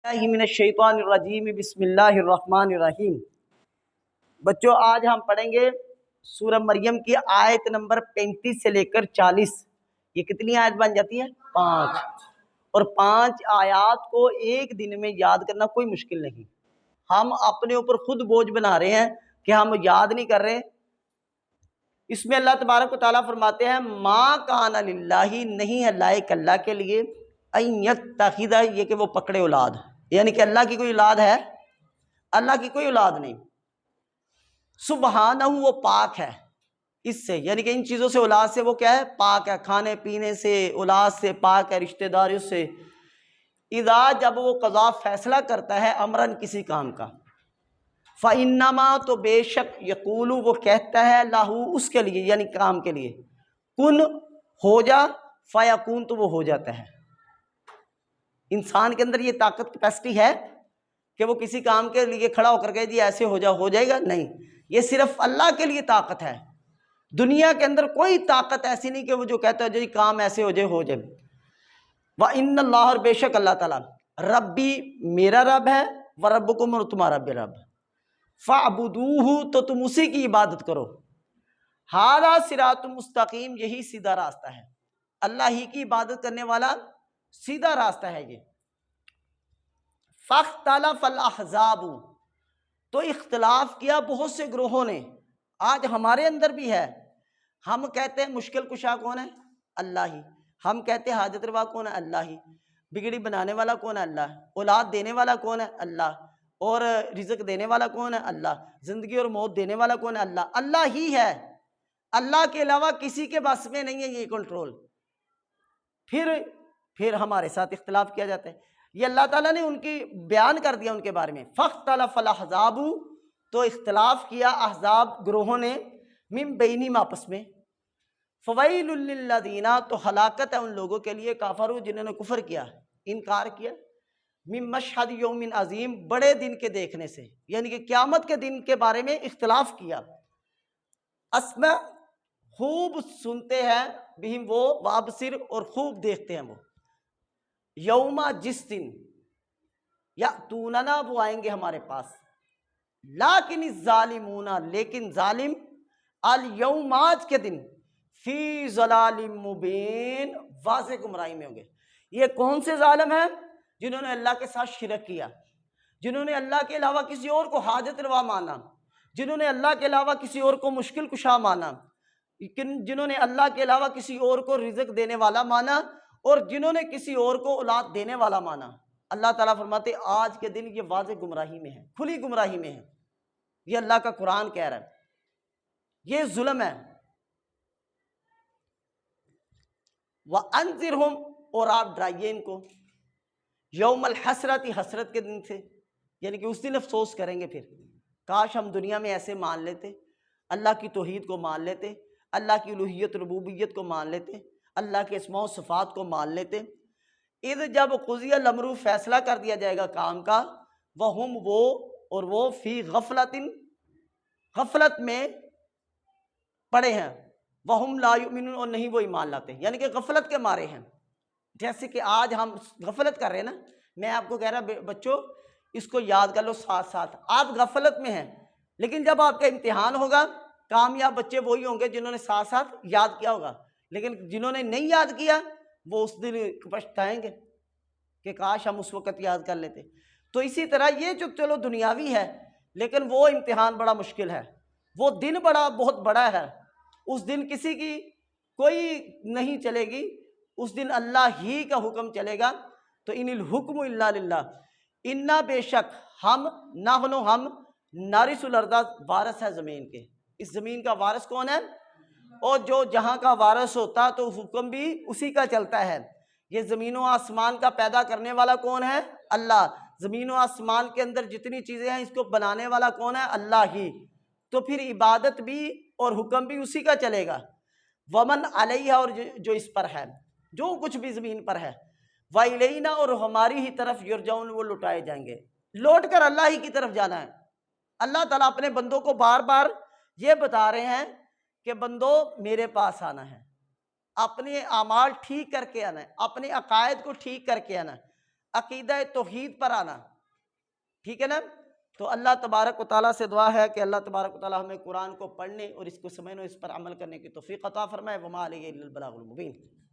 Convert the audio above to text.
من الشیطان الرجیم بسم اللہ الرحمن الرحیم۔ بچوں آج ہم پڑھیں گے سورہ مریم کی آیت نمبر 35 سے لے کر 40۔ یہ کتنی آیت بن جاتی ہے؟ 5۔ اور 5 آیات کو ایک دن میں یاد کرنا کوئی مشکل نہیں۔ ہم اپنے اوپر خود بوجھ بنا رہے ہیں کہ ہم یاد نہیں کر رہے۔ اس میں اللہ تبارک و تعالیٰ فرماتے ہیں ما کان للہ، نہیں ہے لائق اللہ کے لیے ان یتخذ، یہ کہ وہ پکڑے اولاد، یعنی کہ اللہ کی کوئی اولاد ہے؟ اللہ کی کوئی اولاد نہیں۔ سبحانہ، وہ پاک ہے اس سے، یعنی کہ ان چیزوں سے، اولاد سے وہ کیا ہے؟ پاک ہے۔ کھانے پینے سے اولاد سے پاک ہے، رشتہ داریوں سے۔ اذا، جب وہ قضا فیصلہ کرتا ہے امرن، کسی کام کا، فَإِنَّمَا، تو بے شک، یقول، وہ کہتا ہے، لہو، اس کے لیے، یعنی کام کے لیے، کن، ہو جا، فیکون، تو وہ ہو جاتا ہے۔ انسان کے اندر یہ طاقت کیپیسٹی ہے کہ وہ کسی کام کے لیے کھڑا ہو کر کے جی ایسے ہو جائے گا؟ نہیں، یہ صرف اللہ کے لیے طاقت ہے۔ دنیا کے اندر کوئی طاقت ایسی نہیں کہ وہ جو کہتا ہے جی کام ایسے ہو جائے وَإِنَّ اللَّهَ، اور بے شک اللہ تعالیٰ، ربی، میرا رب ہے، وَرَبُّكُمْ، اور تمہارا بھی رب، فَاعْبُدُوهُ، تو تم اسی کی عبادت کرو۔ ہَذَا صِرَاطٌ مستقیم، یہی سیدھا راستہ ہے۔ اللہ ہی کی عبادت کرنے والا سیدھا راستہ ہے یہ۔ فَاخْتَلَفَ الْأَحْزَابُ، تو اختلاف کیا بہت سے گروہوں نے۔ آج ہمارے اندر بھی ہے۔ ہم کہتے ہیں مشکل کشا کون ہے؟ اللہ ہی۔ ہم کہتے ہیں حاجت روا کون ہے؟ اللہ ہی۔ بگڑی بنانے والا کون ہے؟ اللہ۔ اولاد دینے والا کون ہے؟ اللہ۔ اور رزق دینے والا کون ہے؟ اللہ۔ زندگی اور موت دینے والا کون ہے؟ اللہ۔ اللہ ہی ہے، اللہ کے علاوہ کسی کے بس میں نہیں ہے یہ کنٹرول۔ پھر ہمارے ساتھ اختلاف کیا جاتا ہے۔ یہ اللہ تعالیٰ نے ان کی بیان کر دیا ان کے بارے میں۔ فَاخْتَلَفَ الْأَحْزَابُ، تو اختلاف کیا احزاب، گروہوں نے، من بینہم، آپس میں۔ فَوَيْلٌ لِّلَّذِينَ، تو ہلاکت ہے ان لوگوں کے لیے، کافروا، جنہوں نے کفر کیا، انکار کیا، من مشہد یوم عظیم، بڑے دن کے دیکھنے سے، یعنی کہ قیامت کے دن کے بارے میں اختلاف کیا۔ اسمع، خوب سنتے ہیں، بہم، وہ، وابصر، اور خوب دیکھتے ہیں وہ، یوما، جس دن، یاتوننا، وہ آئیں گے ہمارے پاس، لیکن الظالمون، لیکن ظالم، الیوم، آج کے دن، فی ضلال مبین، واضح گمراہی میں ہوں گے۔ یہ کون سے ظالم ہیں؟ جنہوں نے اللہ کے ساتھ شرک کیا، جنہوں نے اللہ کے علاوہ کسی اور کو حاجت روا مانا، جنہوں نے اللہ کے علاوہ کسی اور کو مشکل کشا مانا، جنہوں نے اللہ کے علاوہ کسی اور کو رزق دینے والا مانا، اور جنہوں نے کسی اور کو اولاد دینے والا مانا۔ اللہ تعالیٰ فرماتے آج کے دن یہ واضح گمراہی میں ہے، کھلی گمراہی میں ہے۔ یہ اللہ کا قرآن کہہ رہا ہے، یہ ظلم ہے۔ وَأَنذِرْهُمْ، اور آپ ڈرائیے ان کو، یوم الحسرت، حسرت کے دن سے، یعنی کہ اس دن افسوس کریں گے۔ پھر کاش ہم دنیا میں ایسے مان لیتے، اللہ کی توحید کو مان لیتے، اللہ کی الوہیت ربوبیت کو مان لیتے، اللہ کے اسماء و صفات کو مان لیتے۔ اذ، جب قضی الامر، فیصلہ کر دیا جائے گا کام کا، وہم، وہ، اور وہ، فی غفلت، غفلت میں پڑے ہیں، وہم لا یؤمنون، اور نہیں وہ ایمان لاتے، یعنی کہ غفلت کے مارے ہیں۔ جیسے کہ آج ہم غفلت کر رہے ہیں نا، میں آپ کو کہہ رہا بچوں اس کو یاد کر لو ساتھ ساتھ، آپ غفلت میں ہیں، لیکن جب آپ کا امتحان ہوگا، کامیاب بچے وہی ہوں گے جنہوں نے ساتھ ساتھ یاد کیا ہوگا، لیکن جنہوں نے نہیں یاد کیا وہ اس دن پچھتائیں گے کہ کاش ہم اس وقت یاد کر لیتے۔ تو اسی طرح یہ جو چلو دنیاوی ہے، لیکن وہ امتحان بڑا مشکل ہے، وہ دن بہت بڑا ہے۔ اس دن کسی کی کوئی نہیں چلے گی، اس دن اللہ ہی کا حکم چلے گا۔ تو ان الحکم الا للہ، انا، بے شک، ہم، نحن، ہم، نارث الارض، وارث ہے زمین کے۔ اس زمین کا وارث کون ہے؟ اور جو جہاں کا وارث ہوتا تو حکم بھی اسی کا چلتا ہے۔ یہ زمین و آسمان کا پیدا کرنے والا کون ہے؟ اللہ۔ زمین و آسمان کے اندر جتنی چیزیں ہیں اس کو بنانے والا کون ہے؟ اللہ ہی۔ تو پھر عبادت بھی اور حکم بھی اسی کا چلے گا۔ ومن علیہ، اور جو اس پر ہے، جو کچھ بھی زمین پر ہے، وَإِلَيْنَا، اور ہماری ہی طرف، یرجعون، وہ لوٹائے جائیں گے۔ لوٹ کر اللہ ہی کی طرف جانا ہے۔ اللہ تعالیٰ اپنے بندوں کو بار بار یہ بتا رہے ہیں کہ بندو میرے پاس آنا ہے، اپنے اعمال ٹھیک کر کے آنا ہے، اپنے عقائد کو ٹھیک کر کے آنا ہے۔ عقیدہ توحید پر آنا، ٹھیک ہے نا؟ تو اللہ تبارک و تعالیٰ سے دعا ہے کہ اللہ تبارک و تعالیٰ ہمیں قرآن کو پڑھنے اور اس کو سمجھنے اور اس پر عمل کرنے کی توفیق عطا فرمائے۔ وما علیہ الا البلاغ المبین۔